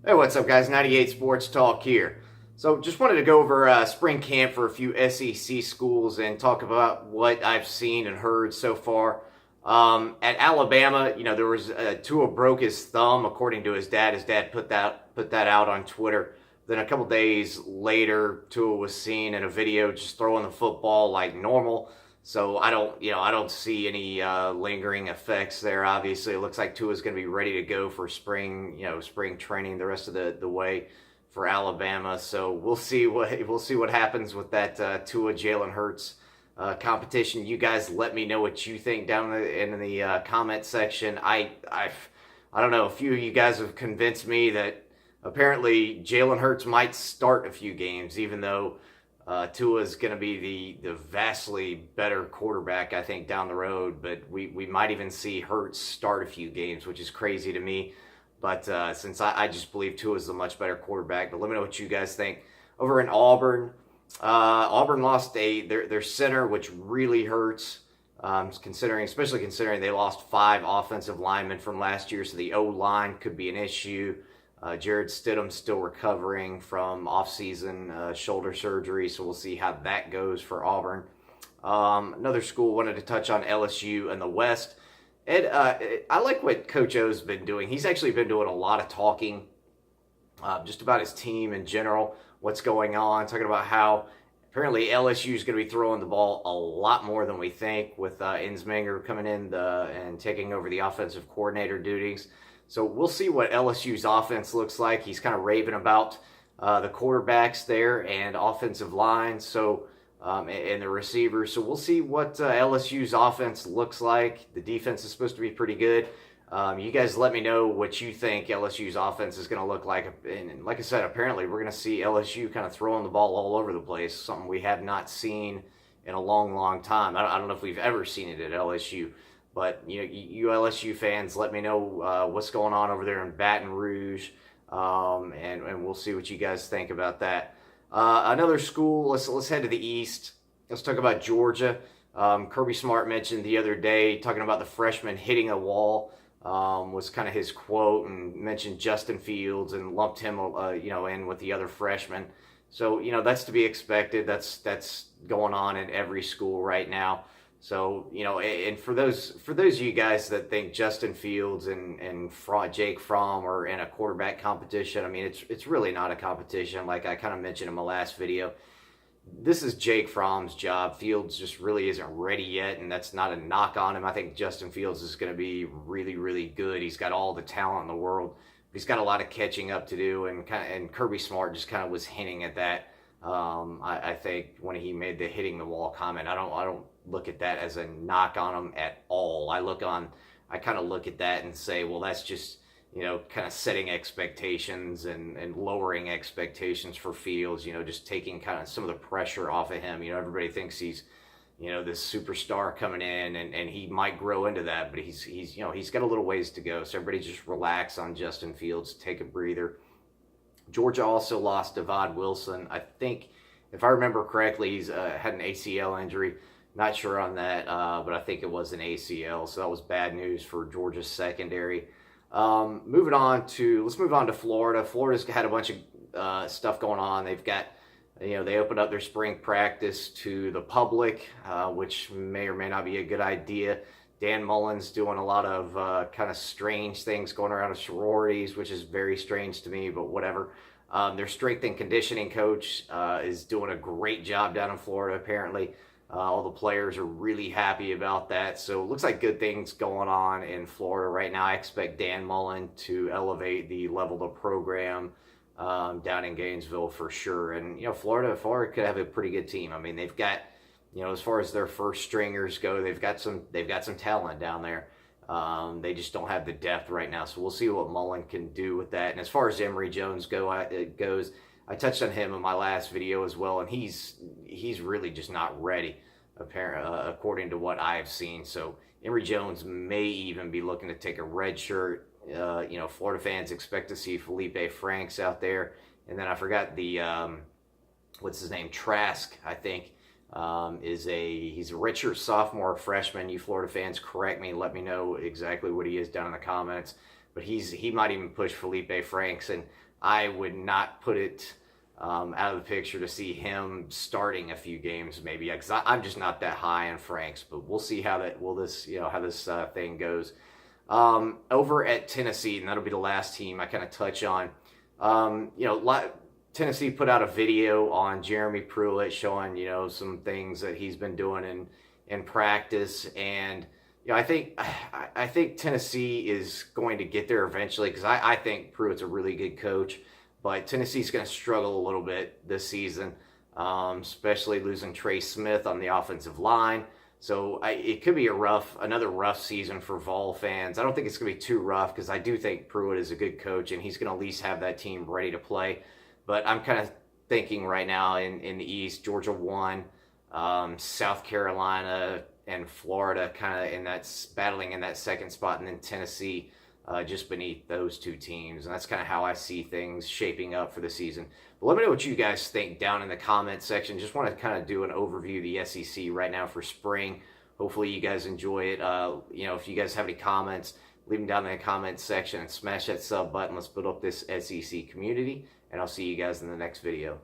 Hey, what's up, guys? 98 Sports Talk here. So, just wanted to go over spring camp for a few SEC schools and talk about what I've seen and heard so far. At Alabama, there was Tua broke his thumb, according to his dad. His dad put that out on Twitter. Then a couple days later, Tua was seen in a video just throwing the football like normal. So I don't see any lingering effects there. Obviously, it looks like Tua's going to be ready to go for spring training the rest of the way for Alabama. So we'll see what happens with that Tua Jalen Hurts competition. You guys, let me know what you think down in the comment section. I don't know. A few of you guys have convinced me that apparently Jalen Hurts might start a few games, even though Tua is going to be the vastly better quarterback, I think, down the road. But we might even see Hurts start a few games, which is crazy to me. But since I just believe Tua is the much better quarterback. But let me know what you guys think. Over in Auburn, Auburn lost their center, which really hurts. Especially considering they lost 5 offensive linemen from last year, so the O line could be an issue. Jared Stidham's still recovering from off-season shoulder surgery, so we'll see how that goes for Auburn. Another school wanted to touch on LSU in the West. Ed, I like what Coach O's been doing. He's actually been doing a lot of talking just about his team in general, what's going on, talking about how apparently LSU is going to be throwing the ball a lot more than we think with Ensminger coming in and taking over the offensive coordinator duties. So we'll see what LSU's offense looks like. He's kind of raving about the quarterbacks there and offensive line, and the receivers. So we'll see what LSU's offense looks like. The defense is supposed to be pretty good. You guys let me know what you think LSU's offense is going to look like. And like I said, apparently we're going to see LSU kind of throwing the ball all over the place, something we have not seen in a long, long time. I don't know if we've ever seen it at LSU. But you LSU fans, let me know what's going on over there in Baton Rouge, and we'll see what you guys think about that. Another school. Let's head to the East. Let's talk about Georgia. Kirby Smart mentioned the other day talking about the freshman hitting a wall was kind of his quote, and mentioned Justin Fields and lumped him in with the other freshmen. So that's to be expected. That's going on in every school right now. So, and for those of you guys that think Justin Fields and Jake Fromm are in a quarterback competition, I mean, it's really not a competition. Like I kind of mentioned in my last video, this is Jake Fromm's job. Fields just really isn't ready yet, and that's not a knock on him. I think Justin Fields is going to be really, really good. He's got all the talent in the world. He's got a lot of catching up to do, and Kirby Smart just kind of was hinting at that. I think when he made the hitting the wall comment, I don't look at that as a knock on him at all. I kind of look at that and say, well, that's just, kind of setting expectations and lowering expectations for Fields, just taking kind of some of the pressure off of him. Everybody thinks he's, this superstar coming in, and he might grow into that, but he's got a little ways to go. So everybody just relax on Justin Fields, take a breather. Georgia also lost Devad Wilson. I think, if I remember correctly, he's had an ACL injury. Not sure on that, but I think it was an ACL. So that was bad news for Georgia's secondary. Let's move on to Florida. Florida's had a bunch of stuff going on. They've got, they opened up their spring practice to the public, which may or may not be a good idea. Dan Mullen's doing a lot of kind of strange things going around with sororities, which is very strange to me, but whatever. Their strength and conditioning coach is doing a great job down in Florida, apparently. All the players are really happy about that. So it looks like good things going on in Florida right now. I expect Dan Mullen to elevate the level of the program down in Gainesville for sure. And, Florida could have a pretty good team. I mean, they've got, as far as their first stringers go, they've got some talent down there. They just don't have the depth right now. So we'll see what Mullen can do with that. And as far as Emory Jones goes, I touched on him in my last video as well, and he's really just not ready, according to what I've seen. So Emory Jones may even be looking to take a red shirt. Florida fans expect to see Felipe Franks out there, and then I forgot the what's his name, Trask, I think. He's a redshirt sophomore, freshman. You Florida fans, correct me, let me know exactly what he is down in the comments. But he might even push Felipe Franks. And I would not put it out of the picture to see him starting a few games, maybe, because I'm just not that high on Franks. But we'll see how this thing goes. Over at Tennessee, and that'll be the last team I kind of touch on. Tennessee put out a video on Jeremy Pruitt showing, some things that he's been doing in practice. And, I think Tennessee is going to get there eventually, because I think Pruitt's a really good coach. But Tennessee's going to struggle a little bit this season, especially losing Trey Smith on the offensive line. So it could be another rough season for Vol fans. I don't think it's going to be too rough, because I do think Pruitt is a good coach, and he's going to at least have that team ready to play. But I'm kind of thinking right now in the East, Georgia 1, South Carolina and Florida kind of battling in that second spot, and then Tennessee just beneath those two teams. And that's kind of how I see things shaping up for the season. But let me know what you guys think down in the comments section. Just want to kind of do an overview of the SEC right now for spring. Hopefully you guys enjoy it. If you guys have any comments, leave them down in the comments section and smash that sub button. Let's build up this SEC community, and I'll see you guys in the next video.